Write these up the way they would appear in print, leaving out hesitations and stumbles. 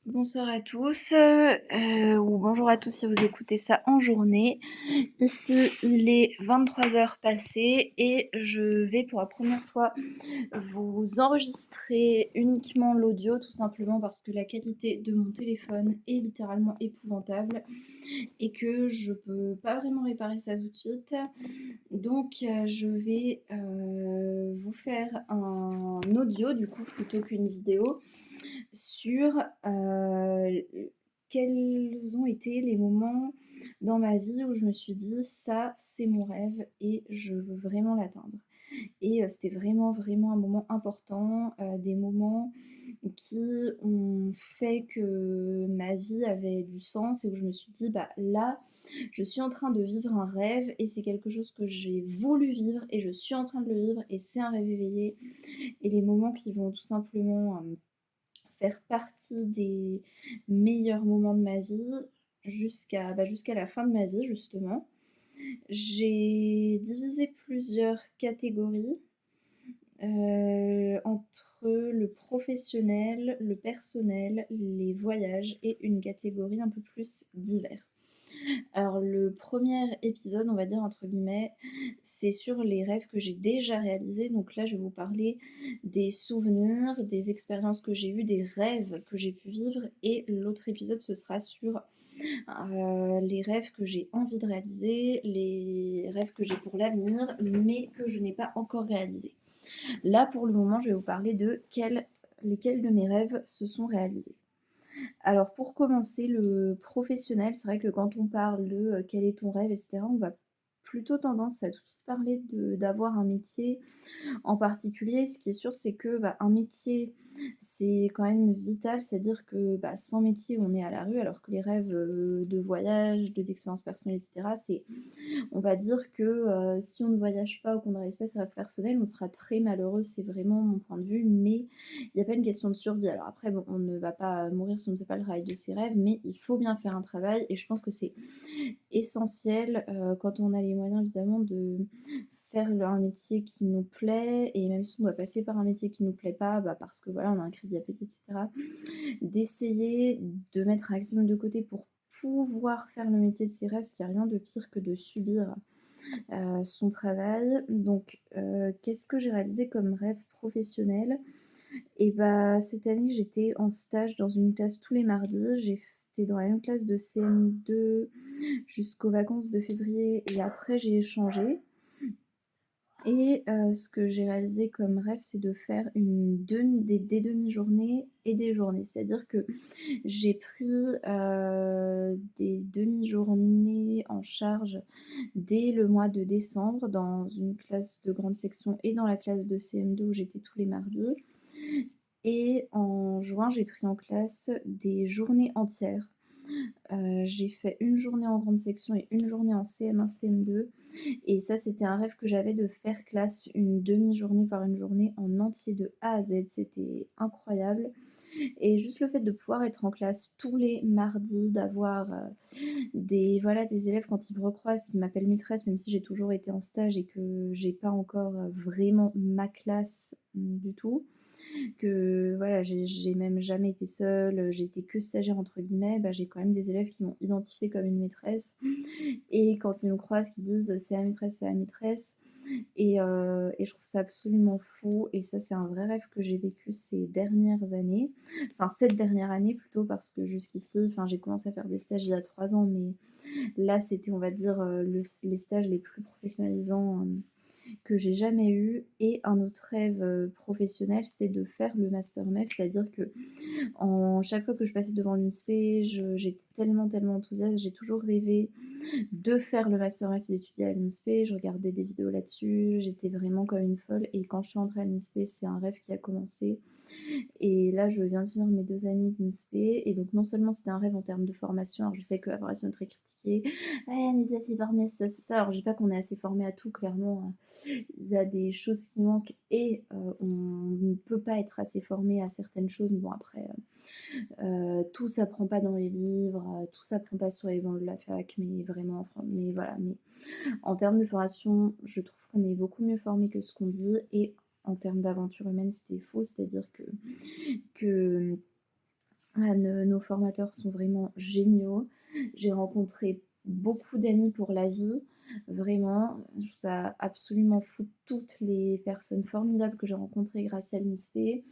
Bonsoir à tous, ou bonjour à tous si vous écoutez ça en journée. Ici, il est 23h passées et je vais pour la première fois vous enregistrer uniquement l'audio, tout simplement parce que la qualité de mon téléphone est littéralement épouvantable et que je peux pas vraiment réparer ça tout de suite. Donc, je vais vous faire un audio du coup plutôt qu'une vidéo sur quels ont été les moments dans ma vie où je me suis dit ça c'est mon rêve et je veux vraiment l'atteindre. Et c'était vraiment vraiment un moment important, des moments qui ont fait que ma vie avait du sens et où je me suis dit bah là je suis en train de vivre un rêve et c'est quelque chose que j'ai voulu vivre et je suis en train de le vivre et c'est un rêve éveillé. Et les moments qui vont tout simplement faire partie des meilleurs moments de ma vie jusqu'à la fin de ma vie justement. J'ai divisé plusieurs catégories entre le professionnel, le personnel, les voyages et une catégorie un peu plus divers. Alors le premier épisode, on va dire entre guillemets, c'est sur les rêves que j'ai déjà réalisés. Donc là, je vais vous parler des souvenirs, des expériences que j'ai eues, des rêves que j'ai pu vivre. Et l'autre épisode, ce sera sur les rêves que j'ai envie de réaliser, les rêves que j'ai pour l'avenir, mais que je n'ai pas encore réalisés. Là, pour le moment, je vais vous parler de lesquels de mes rêves se sont réalisés. Alors pour commencer, le professionnel, c'est vrai que quand on parle de quel est ton rêve, etc., on va plutôt tendance à tous parler d'avoir un métier en particulier. Ce qui est sûr, c'est que bah, un métier, c'est quand même vital, c'est-à-dire que bah, sans métier, on est à la rue, alors que les rêves de voyage, d'expérience personnelle, etc., c'est on va dire que si on ne voyage pas ou qu'on n'arrive pas ses rêves personnels, on sera très malheureux, c'est vraiment mon point de vue, mais il n'y a pas une question de survie. Alors après, bon, on ne va pas mourir si on ne fait pas le travail de ses rêves, mais il faut bien faire un travail, et je pense que c'est essentiel quand on a les moyens, évidemment, de faire un métier qui nous plaît, et même si on doit passer par un métier qui nous plaît pas, bah parce que voilà, on a un crédit à payer, etc., d'essayer de mettre un maximum de côté pour pouvoir faire le métier de ses rêves, parce qu'il n'y a rien de pire que de subir son travail. Donc, qu'est-ce que j'ai réalisé comme rêve professionnel? Et bah, cette année, j'étais en stage dans une classe tous les mardis. J'étais dans la même classe de CM2 jusqu'aux vacances de février et après j'ai changé. Et ce que j'ai réalisé comme rêve, c'est de faire des demi-journées et des journées. C'est-à-dire que j'ai pris des demi-journées en charge dès le mois de décembre dans une classe de grande section et dans la classe de CM2 où j'étais tous les mardis. Et en juin, j'ai pris en classe des journées entières. J'ai fait une journée en grande section et une journée en CM1, CM2. Et ça, c'était un rêve que j'avais de faire classe une demi-journée par une journée en entier de A à Z. C'était incroyable. Et juste le fait de pouvoir être en classe tous les mardis, d'avoir des élèves quand ils me recroisent, qui m'appellent maîtresse, même si j'ai toujours été en stage et que j'ai pas encore vraiment ma classe du tout, que voilà, j'ai même jamais été seule, j'ai été que stagiaire entre guillemets, bah, j'ai quand même des élèves qui m'ont identifiée comme une maîtresse. Et quand ils me croisent, qui disent c'est la maîtresse, c'est la maîtresse. Et je trouve ça absolument fou. Et ça, c'est un vrai rêve que j'ai vécu ces dernières années. Enfin, cette dernière année plutôt, parce que jusqu'ici, enfin, j'ai commencé à faire des stages il y a 3 ans, mais là, c'était, on va dire, les stages les plus professionnalisants que j'ai jamais eu. Et un autre rêve professionnel, c'était de faire le master MEF, c'est-à-dire que chaque fois que je passais devant l'INSPE, j'étais tellement, tellement enthousiaste, j'ai toujours rêvé de faire le master MEF et d'étudier à l'INSPE. Je regardais des vidéos là-dessus, j'étais vraiment comme une folle. Et quand je suis entrée à l'INSPE, c'est un rêve qui a commencé. Et là, je viens de finir mes 2 années d'INSPE. Et donc, non seulement c'était un rêve en termes de formation, alors je sais que la formation est très critiquée. Ouais, on est assez formé, ça, c'est ça. Alors, je dis pas qu'on est assez formé à tout, clairement. Il y a des choses qui manquent et on ne peut pas être assez formé à certaines choses. Bon, après, tout s'apprend pas dans les livres, tout s'apprend pas sur les bancs de la fac, mais vraiment, mais voilà. Mais en termes de formation, je trouve qu'on est beaucoup mieux formé que ce qu'on dit. Et en termes d'aventure humaine, c'était faux, c'est-à-dire que Nos formateurs sont vraiment géniaux. J'ai rencontré beaucoup d'amis pour la vie, vraiment. Je trouve ça absolument fou toutes les personnes formidables que j'ai rencontrées grâce à l'INSPE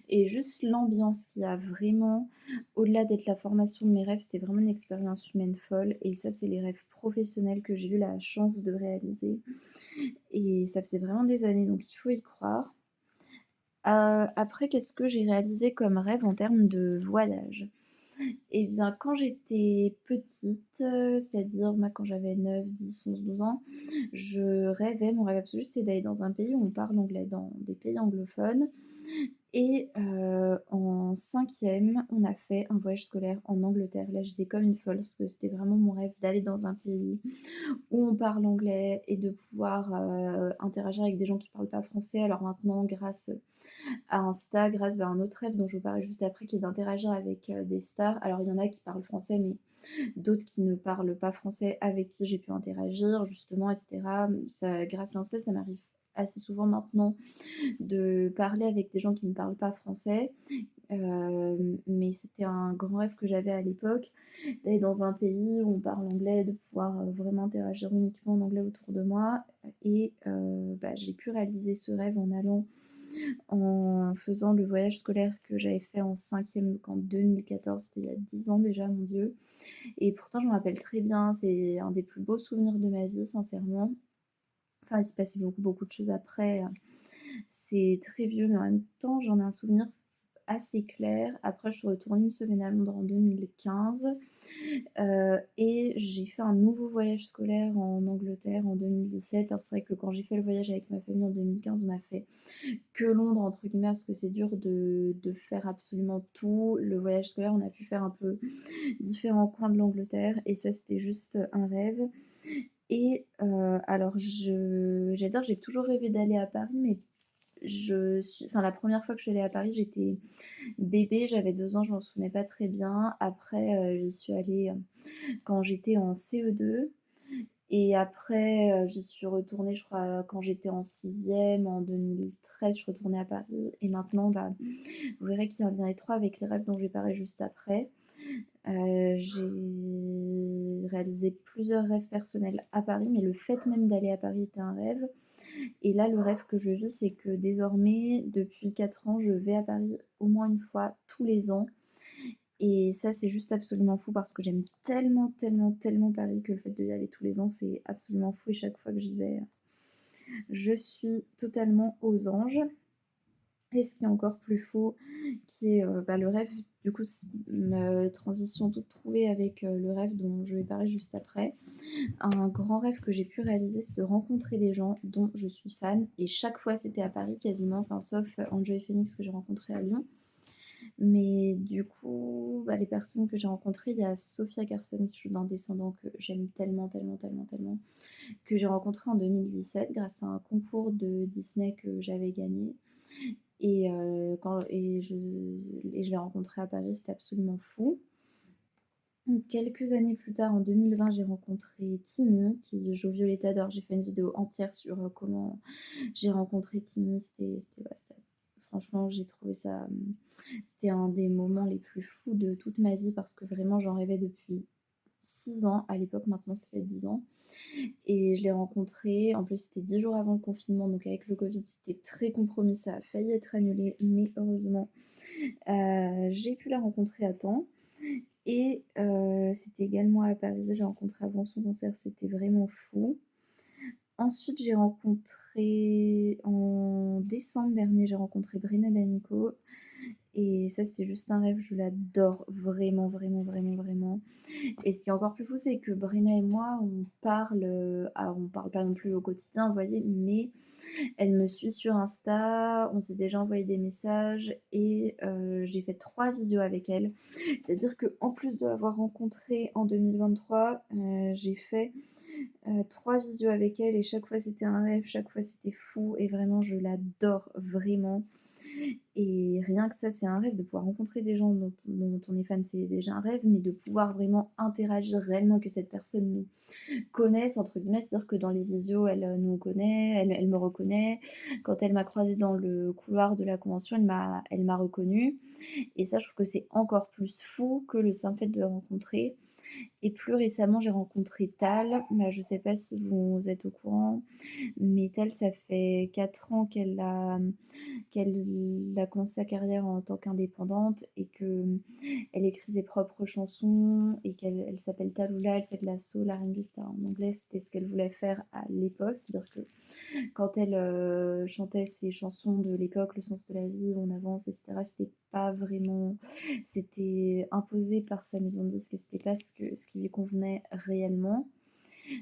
et juste l'ambiance qu'il y a vraiment, au-delà d'être la formation de mes rêves, c'était vraiment une expérience humaine folle et ça, c'est les rêves professionnels que j'ai eu la chance de réaliser et ça faisait vraiment des années, donc il faut y croire. Après, qu'est-ce que j'ai réalisé comme rêve en termes de voyage? Eh bien, quand j'étais petite, c'est-à-dire moi quand j'avais 9, 10, 11, 12 ans, mon rêve absolu c'était d'aller dans un pays où on parle anglais, dans des pays anglophones et en 5e, on a fait un voyage scolaire en Angleterre. Là, j'étais comme une folle parce que c'était vraiment mon rêve d'aller dans un pays où on parle anglais et de pouvoir, interagir avec des gens qui parlent pas français. Alors maintenant, grâce à Insta, grâce à un autre rêve dont je vous parlerai juste après, qui est d'interagir avec des stars. Alors il y en a qui parlent français, mais d'autres qui ne parlent pas français avec qui j'ai pu interagir, justement, etc. Ça, grâce à Insta, ça m'arrive assez souvent maintenant de parler avec des gens qui ne parlent pas français. Mais c'était un grand rêve que j'avais à l'époque, d'aller dans un pays où on parle anglais, de pouvoir vraiment interagir uniquement en anglais autour de moi. Et j'ai pu réaliser ce rêve en allant en faisant le voyage scolaire que j'avais fait en 5e, donc en 2014, c'était il y a 10 ans déjà, mon Dieu. Et pourtant, je me rappelle très bien, c'est un des plus beaux souvenirs de ma vie, sincèrement. Enfin, il s'est passé beaucoup, beaucoup de choses après. C'est très vieux, mais en même temps, j'en ai un souvenir assez clair. Après, je suis retournée une semaine à Londres en 2015. Et j'ai fait un nouveau voyage scolaire en Angleterre en 2017. Alors c'est vrai que quand j'ai fait le voyage avec ma famille en 2015, on a fait que Londres entre guillemets parce que c'est dur de faire absolument tout. Le voyage scolaire, on a pu faire un peu différents coins de l'Angleterre et ça c'était juste un rêve. Et alors j'adore, j'ai toujours rêvé d'aller à Paris, mais la première fois que je suis allée à Paris, j'étais bébé, j'avais 2 ans, je m'en souvenais pas très bien. Après, j'y suis allée quand j'étais en CE2. Et après, j'y suis retournée, je crois, quand j'étais en 6e, en 2013, je suis retournée à Paris. Et maintenant, vous verrez qu'il y a un lien étroit avec les rêves dont je vais parler juste après. J'ai réalisé plusieurs rêves personnels à Paris, mais le fait même d'aller à Paris était un rêve. Et là, le rêve que je vis, c'est que désormais, depuis 4 ans, je vais à Paris au moins une fois tous les ans. Et ça, c'est juste absolument fou parce que j'aime tellement, tellement, tellement Paris que le fait d'y aller tous les ans, c'est absolument fou. Et chaque fois que j'y vais, je suis totalement aux anges. Et ce qui est encore plus fou, qui est le rêve, du coup, c'est une transition toute trouvée avec le rêve dont je vais parler juste après. Un grand rêve que j'ai pu réaliser, c'est de rencontrer des gens dont je suis fan. Et chaque fois, c'était à Paris quasiment, enfin, sauf Enjoy Phoenix que j'ai rencontré à Lyon. Mais du coup, les personnes que j'ai rencontrées, il y a Sophia Carson qui joue dans Descendants que j'aime tellement, tellement, tellement, tellement, que j'ai rencontrée en 2017 grâce à un concours de Disney que j'avais gagné. Et je l'ai rencontrée à Paris, c'était absolument fou. Quelques années plus tard, en 2020, j'ai rencontré Timmy qui joue Violetta d'Or. J'ai fait une vidéo entière sur comment j'ai rencontré Timmy. Franchement, j'ai trouvé ça. C'était un des moments les plus fous de toute ma vie parce que vraiment, j'en rêvais depuis 6 ans à l'époque. Maintenant, ça fait 10 ans. Et je l'ai rencontré. En plus, c'était 10 jours avant le confinement. Donc, avec le Covid, c'était très compromis. Ça a failli être annulé. Mais heureusement, j'ai pu la rencontrer à temps. Et c'était également à Paris. J'ai rencontré avant son concert. C'était vraiment fou. Ensuite, j'ai rencontré en décembre dernier, j'ai rencontré Brenna D'Amico. Et ça, c'était juste un rêve. Je l'adore vraiment, vraiment, vraiment, vraiment. Et ce qui est encore plus fou, c'est que Brenna et moi, on parle. Alors, on parle pas non plus au quotidien, vous voyez, mais elle me suit sur Insta. On s'est déjà envoyé des messages et j'ai fait 3 visios avec elle. C'est-à-dire qu'en plus de l'avoir rencontrée en 2023, j'ai fait 3 visios avec elle et chaque fois c'était un rêve, chaque fois c'était fou et vraiment je l'adore vraiment. Et rien que ça, c'est un rêve de pouvoir rencontrer des gens dont on est fan, c'est déjà un rêve, mais de pouvoir vraiment interagir réellement, que cette personne nous connaisse, entre guillemets, c'est-à-dire que dans les visios, elle nous connaît, elle me reconnaît. Quand elle m'a croisée dans le couloir de la convention, elle m'a reconnue. et ça, je trouve que c'est encore plus fou que le simple fait de le rencontrer. Et plus récemment, j'ai rencontré Tal. Bah, je sais pas si vous êtes au courant, mais Tal, ça fait 4 ans qu'elle a commencé sa carrière en tant qu'indépendante et que elle écrit ses propres chansons et qu'elle s'appelle Talula, elle fait de la soul, R&B, star en anglais, c'était ce qu'elle voulait faire à l'époque. C'est-à-dire que quand elle chantait ses chansons de l'époque, Le sens de la vie, On avance, etc., c'était pas vraiment. C'était imposé par sa maison de disques et c'était pas ce qui lui convenait réellement.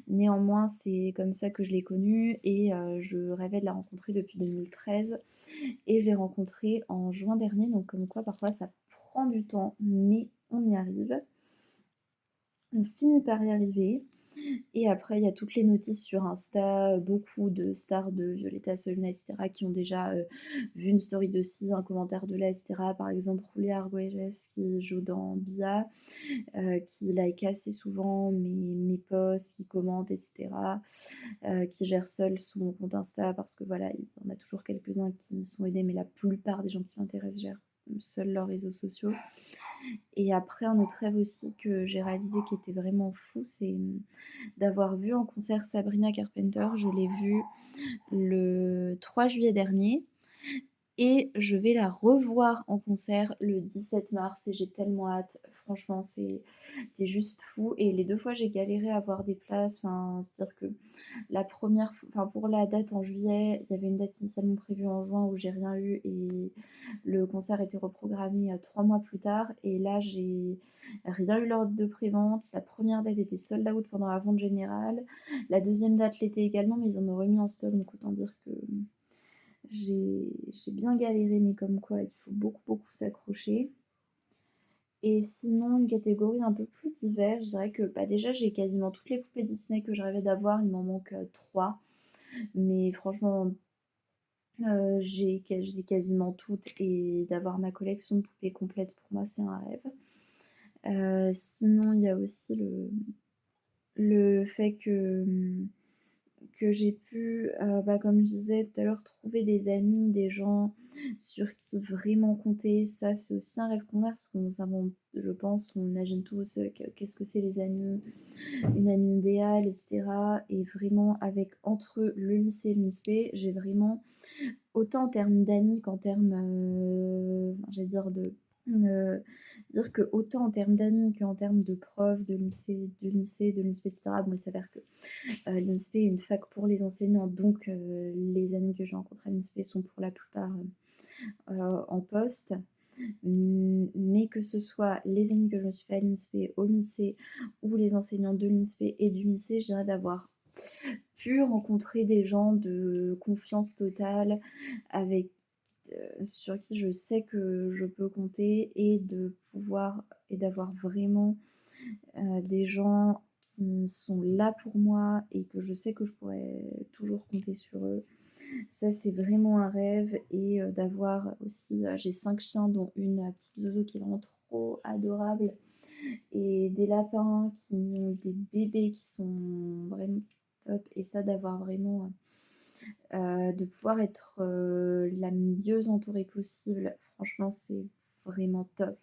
Néanmoins, c'est comme ça que je l'ai connue et je rêvais de la rencontrer depuis 2013 et je l'ai rencontrée en juin dernier, donc comme quoi parfois ça prend du temps, mais on y arrive. On finit par y arriver. Et après, il y a toutes les notices sur Insta, beaucoup de stars de Violetta Solina, etc., qui ont déjà vu une story de ci, un commentaire de là, etc. Par exemple, Julia Argüelles qui joue dans Bia, qui like assez souvent mes posts, qui commente, etc., qui gère seul son compte Insta parce que voilà, il y en a toujours quelques-uns qui sont aidés, mais la plupart des gens qui m'intéressent gèrent seuls leurs réseaux sociaux. Et après, un autre rêve aussi que j'ai réalisé qui était vraiment fou, c'est d'avoir vu en concert Sabrina Carpenter. Je l'ai vue le 3 juillet dernier et je vais la revoir en concert le 17 mars et j'ai tellement hâte. Franchement, c'était juste fou. Et les deux fois, j'ai galéré à avoir des places. Enfin, c'est-à-dire que la première, enfin pour la date en juillet, il y avait une date initialement prévue en juin où j'ai rien eu et le concert était reprogrammé 3 mois plus tard. Et là, j'ai rien eu lors de prévente. La première date était sold out pendant la vente générale. La deuxième date l'était également, mais ils en ont remis en stock. Donc autant dire que j'ai bien galéré, mais comme quoi il faut beaucoup, beaucoup s'accrocher. Et sinon, une catégorie un peu plus diverse, je dirais que bah, déjà j'ai quasiment toutes les poupées Disney que je rêvais d'avoir, il m'en manque 3. Mais franchement, j'ai quasiment toutes et d'avoir ma collection de poupées complète pour moi c'est un rêve. Sinon, il y a aussi le fait que j'ai pu, bah, comme je disais tout à l'heure, trouver des amis, des gens sur qui vraiment compter. Ça, c'est aussi un rêve qu'on a parce qu'on savons, je pense, on imagine tous qu'est-ce que c'est les amis, une amie idéale, etc. Et vraiment, avec entre le lycée et l'INSPE, j'ai vraiment, autant en termes d'amis qu'en termes, j'allais dire que autant en termes d'amis qu'en termes de profs, de l'INSPE, etc. Bon, il s'avère que l'INSPE est une fac pour les enseignants, donc les amis que j'ai rencontrés à l'INSPE sont pour la plupart en poste. Mais que ce soit les amis que je me suis fait à l'INSPE, au lycée, ou les enseignants de l'INSPE et du lycée, je dirais d'avoir pu rencontrer des gens de confiance totale, avec sur qui je sais que je peux compter et de pouvoir et d'avoir vraiment des gens qui sont là pour moi et que je sais que je pourrais toujours compter sur eux. Ça, c'est vraiment un rêve. Et d'avoir aussi, j'ai 5 chiens, dont une petite Zozo qui est vraiment trop adorable. Et des lapins qui ont des bébés qui sont vraiment top. Et ça, d'avoir vraiment, de pouvoir être la mieux entourée possible. Franchement, c'est vraiment top.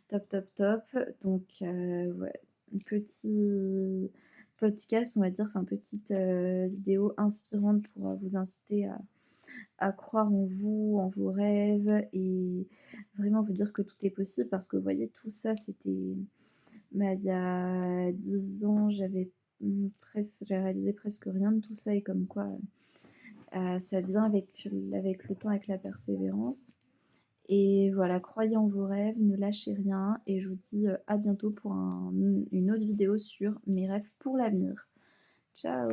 Top, top, top. Donc, ouais, un petit podcast, on va dire, enfin, petite vidéo inspirante pour vous inciter à croire en vous, en vos rêves et vraiment vous dire que tout est possible parce que vous voyez, tout ça, c'était bah, il y a 10 ans, j'ai réalisé presque rien de tout ça et comme quoi ça vient avec le temps, avec la persévérance. Et voilà, croyez en vos rêves, ne lâchez rien et je vous dis à bientôt pour une autre vidéo sur mes rêves pour l'avenir. Ciao!